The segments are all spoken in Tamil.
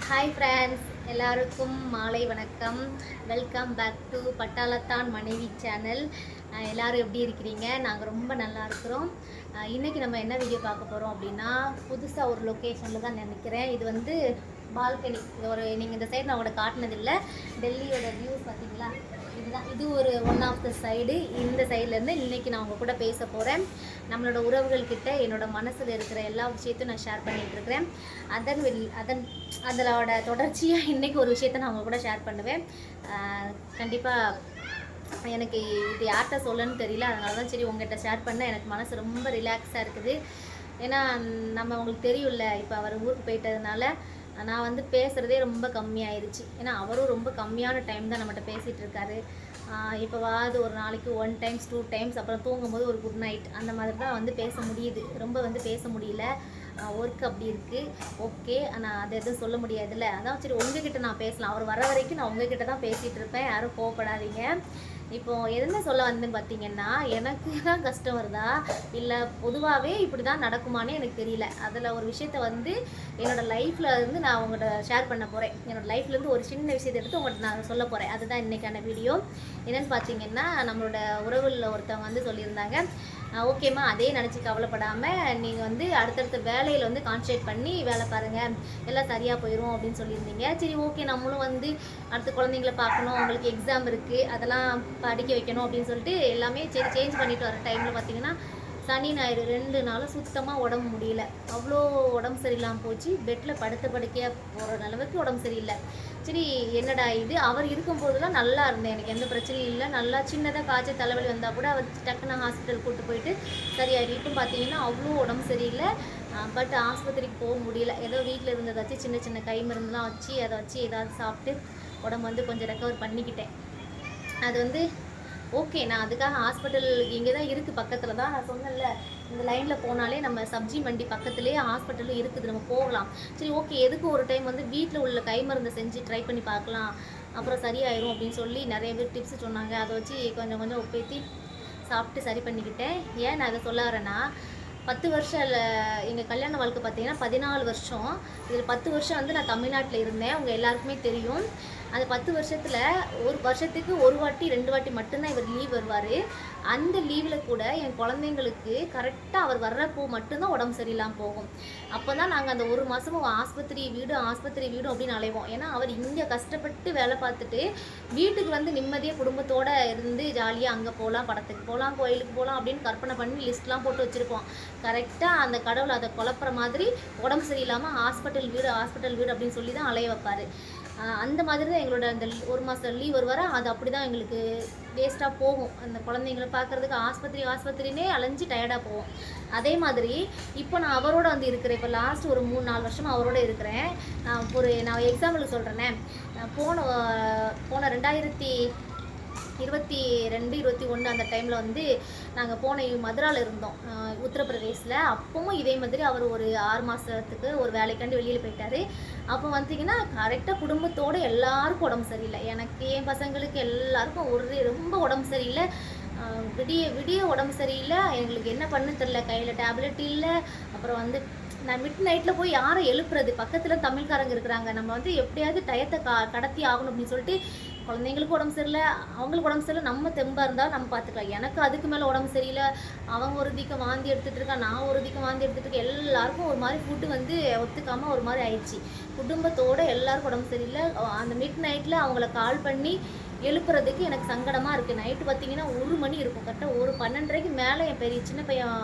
ஹாய் ஃப்ரெண்ட்ஸ், எல்லாருக்கும் மாலை வணக்கம். வெல்கம் பேக் டு பட்டாளத்தான் மனைவி சேனல். எல்லோரும் எப்படி இருக்கிறீங்க? நாங்கள் ரொம்ப நல்லா இருக்கிறோம். இன்றைக்கி நம்ம என்ன வீடியோ பார்க்க போகிறோம் அப்படின்னா, புதுசாக ஒரு லொக்கேஷனில் தான் நினைக்கிறேன். இது வந்து பால்கனி. நீங்கள் இந்த சைடு நான் உங்களோட காட்டினதில்லை. டெல்லியோட வியூஸ் பார்த்தீங்களா? இதுதான். இது ஒரு ஒன் ஆஃப் த சைடு. இந்த சைட்லேருந்து இன்றைக்கி நான் உங்கள் கூட பேச போகிறேன். நம்மளோட உறவுகள்கிட்ட என்னோடய மனசில் இருக்கிற எல்லா விஷயத்தையும் நான் ஷேர் பண்ணிகிட்ருக்கிறேன். அதோட தொடர்ச்சியாக இன்றைக்கி ஒரு விஷயத்தை நான் உங்கள் கூட ஷேர் பண்ணுவேன். கண்டிப்பாக எனக்கு இது யார்கிட்ட சொல்லணும்னு தெரியல. அதனால தான் சரி உங்கள்கிட்ட ஷேர் பண்ண எனக்கு மனசு ரொம்ப ரிலாக்ஸாக இருக்குது. ஏன்னா நம்ம உங்களுக்கு தெரியும்ல, இப்போ அவர் ஊருக்கு போயிட்டதுனால நான் வந்து பேசுகிறதே ரொம்ப கம்மியாயிருச்சு. ஏன்னா அவரும் ரொம்ப கம்மியான டைம் தான் நம்மகிட்ட பேசிகிட்டு இருக்காரு. இப்போவாது ஒரு நாளைக்கு 1 டைம்ஸ் 2 டைம்ஸ், அப்புறம் தூங்கும்போது ஒரு குட் நைட், அந்த மாதிரி தான் வந்து பேச முடியுது. ரொம்ப வந்து பேச முடியல. ஒர்க் அப்படி இருக்குது. ஓகே, நான் அதை எதுவும் சொல்ல முடியாதுல்ல. அதான் சரி உங்ககிட்ட நான் பேசலாம். அவர் வர வரைக்கும் நான் உங்ககிட்ட தான் பேசிகிட்டு இருப்பேன். யாரும் கோவப்படாதீங்க. இப்போது என்ன சொல்ல வந்தேன்னு பார்த்தீங்கன்னா, எனக்கு தான் கஷ்டம் வருதா இல்லை பொதுவாகவே இப்படி தான் நடக்குமானே எனக்கு தெரியல. அதில் ஒரு விஷயத்த வந்து என்னோடய லைஃப்பில் இருந்து நான் உங்கள்கிட்ட ஷேர் பண்ண போகிறேன். என்னோடய லைஃப்லேருந்து ஒரு சின்ன விஷயத்தை எடுத்து உங்கள்கிட்ட நான் சொல்ல போகிறேன். அதுதான் இன்றைக்கான வீடியோ. என்னென்னு பார்த்தீங்கன்னா, நம்மளோட உறவுகளில் ஒருத்தவங்க வந்து சொல்லியிருந்தாங்க, ஓகேம்மா, அதே நினச்சி கவலைப்படாமல் நீங்கள் வந்து அடுத்தடுத்த வேலையில் வந்து கான்சன்ட்ரேட் பண்ணி வேலை பாருங்கள், எல்லாம் சரியாக போயிடும் அப்படின்னு சொல்லியிருந்தீங்க. சரி, ஓகே, நம்மளும் வந்து அடுத்த குழந்தைங்கள பார்க்கணும், அவங்களுக்கு எக்ஸாம் இருக்குது, அதெல்லாம் படிக்க வைக்கணும் அப்படின்னு சொல்லிட்டு எல்லாமே சரி சேஞ்ச் பண்ணிட்டு வர டைமில் பார்த்தீங்கன்னா, சனி ஞாயிறு 2 நாளும் சுத்தமாக உடம்பு முடியல. அவ்வளோ உடம்பு சரியில்லாமல் போச்சு. பெட்டில் படுத்த படுக்கையாக போகிற அளவுக்கு உடம்பு சரியில்லை. சரி, என்னடா இது, அவர் இருக்கும்போதெல்லாம் நல்லா இருந்தேன், எனக்கு எந்த பிரச்சனையும் இல்லை. நல்லா சின்னதாக காய்ச்சல் தலைவலி வந்தால் கூட அவர் டக்குன்னு ஹாஸ்பிட்டல் கூப்பிட்டு போயிட்டு சரியாயிடும். இப்போ பார்த்தீங்கன்னா அவ்வளோ உடம்பு சரியில்லை. பட் ஆஸ்பத்திரிக்கு போக முடியல. ஏதோ வீட்டில் இருந்ததாச்சு சின்ன சின்ன கை மருந்துலாம் வச்சு அதை வச்சு ஏதாவது சாப்பிட்டு உடம்பு வந்து கொஞ்சம் ரெக்கவர் பண்ணிக்கிட்டேன். அது வந்து ஓகே, நான் அதுக்காக ஹாஸ்பிட்டல் இங்கே தான் இருக்குது, பக்கத்தில் தான். நான் சொன்னேன்ல, இந்த லைனில் போனாலே நம்ம சப்ஜி மண்டி பக்கத்துலேயே ஹாஸ்பிட்டலும் இருக்குது, நம்ம போகலாம். சரி, ஓகே, எதுக்கு ஒரு டைம் வந்து வீட்டில் உள்ள கை மருந்தை செஞ்சு ட்ரை பண்ணி பார்க்கலாம், அப்புறம் சரியாயிரும் அப்படின்னு சொல்லி நிறைய பேர் டிப்ஸ் சொன்னாங்க. அதை வச்சு கொஞ்சம் கொஞ்சம் ஒப்பேற்றி சாப்பிட்டு சரி பண்ணிக்கிட்டேன். ஏன் நான் அதை சொல்ல வரேன்னா, 10 வருஷம் இல்லை, எங்கள் கல்யாண வாழ்க்கை பார்த்தீங்கன்னா 14 வருஷம். இதில் 10 வருஷம் வந்து நான் தமிழ்நாட்டில் இருந்தேன். அவங்க எல்லாருக்குமே தெரியும். அந்த 10 வருஷத்தில் ஒரு வருஷத்துக்கு 1 வாட்டி 2 வாட்டி மட்டும்தான் இவர் லீவ் வருவார். அந்த லீவில் கூட என் குழந்தைங்களுக்கு கரெக்டாக அவர் வர்றப்போ மட்டும்தான் உடம்பு சரியில்லாமல் போகும். அப்போ தான் நாங்கள் அந்த 1 மாதமும் ஆஸ்பத்திரி வீடு அப்படின்னு அலைவோம். ஏன்னா அவர் இங்கே கஷ்டப்பட்டு வேலை பார்த்துட்டு வீட்டுக்கு வந்து நிம்மதியாக குடும்பத்தோடு இருந்து ஜாலியாக அங்கே போகலாம், படத்துக்கு போகலாம், கோயிலுக்கு போகலாம் அப்படின்னு கற்பனை பண்ணி லிஸ்ட்லாம் போட்டு வச்சுருப்போம். கரெக்டாக அந்த கடவுள் அதை குழப்புற மாதிரி உடம்பு சரியில்லாமல் ஹாஸ்பிட்டல் வீடு அப்படின்னு சொல்லி தான் அலைய வைப்பார். அந்த மாதிரி தான் எங்களோட அந்த 1 மாதம் லீவ் வருவார். அது அப்படி தான் எங்களுக்கு வேஸ்ட்டாக போகும். அந்த குழந்தைங்களை பார்க்குறதுக்கு ஆஸ்பத்திரினே அலைஞ்சு டயர்டாக போவோம். அதே மாதிரி இப்போ நான் அவரோட வந்து இருக்கிறேன். இப்போ லாஸ்ட் ஒரு 3-4 வருஷமாக அவரோட இருக்கிறேன். நான் எக்ஸாம்பிளுக்கு சொல்கிறேனே, போன 2022, 2021 அந்த டைமில் வந்து நாங்கள் போன மதுராவில் இருந்தோம், உத்தரப்பிரதேசில். அப்பவும் இதே மாதிரி அவர் ஒரு 6 மாதத்துக்கு ஒரு வேலைக்காண்டி வெளியில் போயிட்டார். அப்போ வந்தீங்கன்னா கரெக்டாக குடும்பத்தோடு எல்லாருக்கும் உடம்பு சரியில்லை. எனக்கு, என் பசங்களுக்கு எல்லாருக்கும் ரொம்ப உடம்பு சரியில்லை. விடிய உடம்பு சரியில்லை. எங்களுக்கு என்ன பண்ணு தெரில. கையில் டேப்லெட் இல்லை. அப்புறம் வந்து நான் மிட் நைட்டில் போய் யாரை எழுப்புறது? பக்கத்தில் தமிழ்காரங்க இருக்கிறாங்க. நம்ம வந்து எப்படியாவது டயத்தை கடத்தி ஆகணும் அப்படின்னு சொல்லிட்டு, குழந்தைங்களுக்கு உடம்பு சரியில்லை, அவங்களுக்கு உடம்பு சரியில்லை, நம்ம தெம்பாக இருந்தால் நம்ம பார்த்துக்கலாம். எனக்கு அதுக்கு மேலே உடம்பு சரியில்லை. அவங்க ஒரு திக்க வாந்தி எடுத்துகிட்டு இருக்கா, நான் ஒரு திக்க வாந்தி எடுத்துகிட்டு இருக்கேன். எல்லாருக்கும் ஒரு மாதிரி ஃபுட்டு வந்து ஒத்துக்காமல் ஒரு மாதிரி ஆயிடுச்சு. குடும்பத்தோடு எல்லாருக்கும் உடம்பு சரியில்லை. அந்த மிட் நைட்டில் அவங்கள கால் பண்ணி எழுப்புறதுக்கு எனக்கு சங்கடமாக இருக்குது. நைட்டு பார்த்தீங்கன்னா 1 மணி இருக்கும். கரெக்டாக ஒரு 12:30க்கு மேலே என் சின்ன பையன்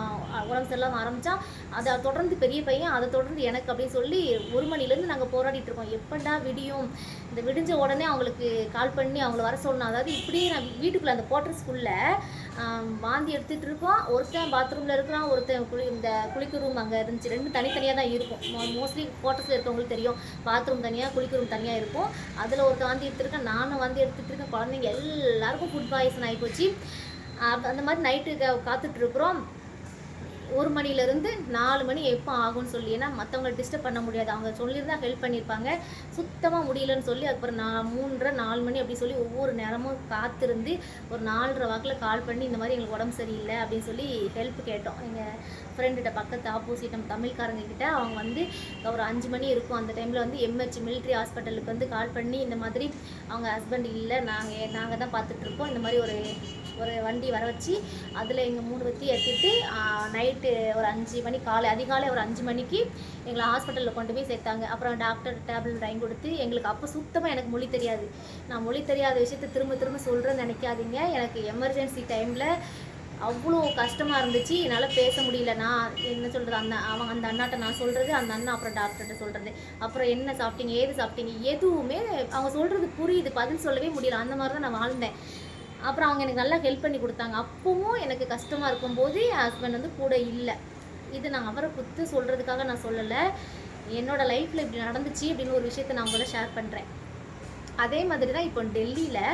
உடம்பு சரியில்லாமல் ஆரம்பித்தான். அதை தொடர்ந்து பெரிய பையன், அதை தொடர்ந்து எனக்கு அப்படின்னு சொல்லி 1 மணிலேருந்து நாங்கள் போராடிட்டு இருக்கோம். எப்படா விடியும்? இந்த விடிஞ்ச உடனே அவங்களுக்கு கால் பண்ணி அவங்கள வர சொல்லணும். அதாவது இப்படியே நான் வீட்டுக்குள்ளே அந்த குவார்டர் ஸ்கூலில் வாந்தி எடுத்துகிட்டு இருக்கோம். ஒருத்தன் பாத்ரூமில் இருக்கிறான், ஒருத்தன் இந்த குளிக்க ரூம் அங்கே இருந்துச்சு. 2 தனித்தனியாக தான் இருக்கும். மோஸ்ட்லி குவார்டர்ஸில் இருக்கவங்களுக்கு தெரியும், பாத்ரூம் தனியாக, குளிக்க ரூம் தனியாக இருக்கும். அதில் ஒருத்தன் வாந்தி எடுத்துருக்கேன், நானும் வாந்தி எடுத்துகிட்டு இருக்கேன். குழந்தைங்க எல்லாருக்கும் ஃபுட் பாய்சன் ஆகிப்போச்சு. அந்த மாதிரி நைட்டு காத்துட்ருக்குறோம். 1 மணிலேருந்து 4 மணி எப்போ ஆகும்னு சொல்லி, ஏன்னா மற்றவங்களை டிஸ்டர்ப் பண்ண முடியாது. அவங்க சொல்லியிருந்தா ஹெல்ப் பண்ணியிருப்பாங்க. சுத்தமாக முடியலன்னு சொல்லி அதுக்கப்புறம் நான் 3:30 4 மணி அப்படி சொல்லி ஒவ்வொரு நேரமும் காத்திருந்து ஒரு 4:30 வாக்கில் கால் பண்ணி இந்த மாதிரி எங்களுக்கு உடம்பு சரியில்லை அப்படின்னு சொல்லி ஹெல்ப் கேட்டோம். எங்கள் ஃப்ரெண்டுகிட்ட பக்கத்து ஆப்போசிட் நம்ம தமிழ்காரங்க கிட்ட. அவங்க வந்து ஒரு 5 மணி இருக்கும் அந்த டைமில் வந்து MH மிலிட்ரி ஹாஸ்பிட்டலுக்கு வந்து கால் பண்ணி இந்த மாதிரி அவங்க ஹஸ்பண்ட் இல்லை, நாங்கள் தான் பார்த்துட்ருக்கோம், இந்த மாதிரி ஒரு வண்டி வர வச்சு அதில் எங்கள் 3 வத்தி ஏற்றிட்டு நைட்டு ஒரு 5 மணி அதிகாலை ஒரு 5 மணிக்கு எங்களை ஹாஸ்பிட்டலில் கொண்டு போய் சேர்த்தாங்க. அப்புறம் டாக்டர் டேப்லெட் வாங்கி கொடுத்து எங்களுக்கு அப்போ சுத்தமாக எனக்கு மொழி தெரியாது. நான் மொழி தெரியாத விஷயத்தை திரும்ப சொல்கிறேன்னு நினைக்காதீங்க. எனக்கு எமர்ஜென்சி டைமில் அவ்வளோ கஷ்டமாக இருந்துச்சு. என்னால் பேச முடியல. நான் என்ன சொல்கிறது, அந்த அண்ணாட்ட நான் சொல்கிறது, அந்த அண்ணா அப்புறம் டாக்டர்கிட்ட சொல்கிறது, அப்புறம் என்ன சாப்பிட்டீங்க ஏது சாப்பிட்டீங்க எதுவுமே அவங்க சொல்கிறது புரியுது, பதில் சொல்லவே முடியல. அந்த மாதிரி தான் நான் வாழ்ந்தேன். அப்புறம் அவங்க எனக்கு நல்லா ஹெல்ப் பண்ணி கொடுத்தாங்க. அப்பவும் எனக்கு கஷ்டமாக இருக்கும்போது என் ஹஸ்பண்ட் வந்து கூட இல்லை. இது நான் அவரை குத்து சொல்கிறதுக்காக நான் சொல்லலை. என்னோடய லைஃப்பில் இப்படி நடந்துச்சு அப்படின்னு ஒரு விஷயத்தை நான் உங்களை ஷேர் பண்ணுறேன். அதே மாதிரி தான் இப்போ டெல்லியில்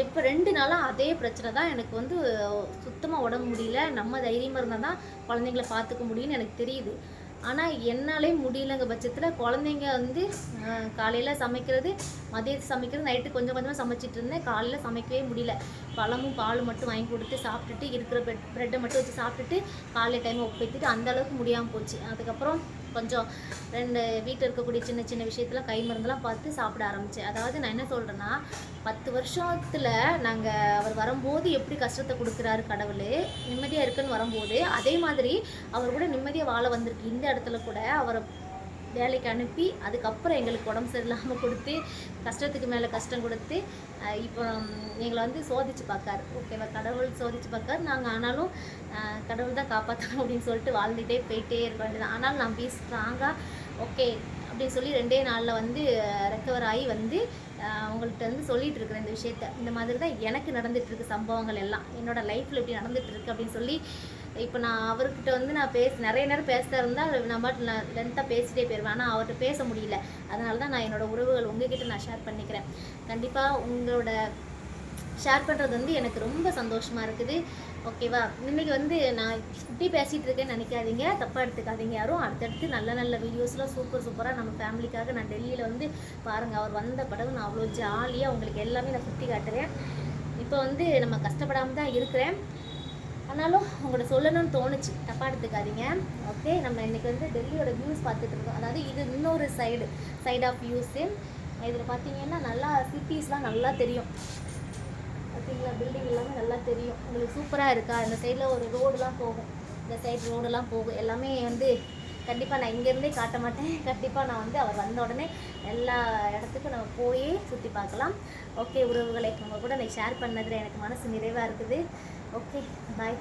இப்போ 2 நாளாக அதே பிரச்சனை தான். எனக்கு வந்து சுத்தமாக உடம்பு முடியல. நம்ம தைரியமாக இருந்தால் தான் குழந்தைங்கள பார்த்துக்க முடியும்னு எனக்கு தெரியுது. ஆனால் என்னாலே முடியலங்க பட்சத்தில் குழந்தைங்க வந்து காலையில் சமைக்கிறது, மதியத்தை சமைக்கிறது, நைட்டு கொஞ்சம் கொஞ்சமாக சமைச்சிட்டு இருந்தேன். காலையில் சமைக்கவே முடியல. பழமும் பால் மட்டும் வாங்கி கொடுத்து சாப்பிட்டுட்டு இருக்கிற ப்ரெட்டை மட்டும் வச்சு சாப்பிட்டுட்டு காலையில் டைமை ஒப்பித்துட்டு அந்தளவுக்கு முடியாமல் போச்சு. அதுக்கப்புறம் கொஞ்சம் 2 வீட்டில் இருக்கக்கூடிய சின்ன சின்ன விஷயத்தில் கை மருந்தெல்லாம் பார்த்து சாப்பிட ஆரம்பித்தேன். அதாவது நான் என்ன சொல்கிறேன்னா, 10 வருஷத்தில் நாங்கள் அவர் வரும்போது எப்படி கஷ்டத்தை கொடுக்குறாரு கடவுள், நிம்மதியாக இருக்குன்னு வரும்போது அதே மாதிரி அவர் கூட நிம்மதியாக வாழ வந்திருக்கு. இந்த இடத்துல கூட அவரை வேலைக்கு அனுப்பி அதுக்கப்புறம் எங்களுக்கு உடம்பு சரியில்லாமல் கொடுத்து கஷ்டத்துக்கு மேலே கஷ்டம் கொடுத்து இப்போ எங்களை வந்து சோதித்து பார்க்காரு. ஓகேவா, கடவுள் சோதித்து பார்க்காரு. நாங்கள் ஆனாலும் கடவுள் தான் காப்பாற்றணும் அப்படின்னு சொல்லிட்டு வாழ்ந்துகிட்டே போயிட்டே இருக்க வேண்டியது. ஆனாலும் நான் ஸ்ட்ராங்காக ஓகே அப்படின்னு சொல்லி 2 நாளில் வந்து ரெக்கவர் ஆகி வந்து உங்கள்கிட்ட வந்து சொல்லிகிட்டு இருக்கிறேன் இந்த விஷயத்த. இந்த மாதிரி தான் எனக்கு நடந்துகிட்ருக்கு சம்பவங்கள் எல்லாம். என்னோடய லைஃப்பில் இப்படி நடந்துகிட்ருக்கு அப்படின்னு சொல்லி இப்போ நான் அவர்கிட்ட வந்து நான் நிறைய நேரம் பேசுகிறா இருந்தால் நான் லென்த்தாக பேசிகிட்டே போயிடுவேன். ஆனால் அவர்கிட்ட பேச முடியல. அதனால தான் நான் என்னோடய உறவுகள் உங்ககிட்ட நான் ஷேர் பண்ணிக்கிறேன். கண்டிப்பாக உங்களோட ஷேர் பண்ணுறது வந்து எனக்கு ரொம்ப சந்தோஷமாக இருக்குது. ஓகேவா, இன்றைக்கி வந்து நான் இப்படி பேசிகிட்டு இருக்கேன்னு நினைக்காதீங்க, தப்பாக எடுத்துக்காதீங்க யாரும். அடுத்தடுத்து நல்ல நல்ல வீடியோஸ்லாம் சூப்பராக நம்ம ஃபேமிலிக்காக நான் டெல்லியில் வந்து பாருங்கள், அவர் வந்த படகு நான் அவ்வளோ ஜாலியாக உங்களுக்கு எல்லாமே நான் சுற்றி காட்டுறேன். இப்போ வந்து நம்ம கஷ்டப்படாமல் தான் இருக்கிறேன். ஆனாலும் உங்கள்கிட்ட சொல்லணும்னு தோணுச்சு, தப்பாக எடுத்துக்காதீங்க. ஓகே, நம்ம இன்றைக்கி வந்து டெல்லியோட வியூஸ் பார்த்துட்டு இருக்கோம். அதாவது இது இன்னொரு சைட் ஆஃப் வியூஸு. இதில் பார்த்தீங்கன்னா நல்லா சிட்டிஸ்லாம் நல்லா தெரியும். பார்த்தீங்களா, பில்டிங் எல்லாமே நல்லா தெரியும். உங்களுக்கு சூப்பராக இருக்கா? இந்த சைடில் ஒரு ரோடெலாம் போகும், இந்த சைடு ரோடெல்லாம் போகும். எல்லாமே வந்து கண்டிப்பாக நான் இங்கேருந்தே காட்ட மாட்டேன். கண்டிப்பாக நான் வந்து அவர் வந்த உடனே எல்லா இடத்துக்கும் நம்ம போய் சுற்றி பார்க்கலாம். ஓகே உறவுகளை, உங்கள் கூட நான் ஷேர் பண்ணதில் எனக்கு மனசு நிறைவாக இருக்குது. ஓகே, பாய்.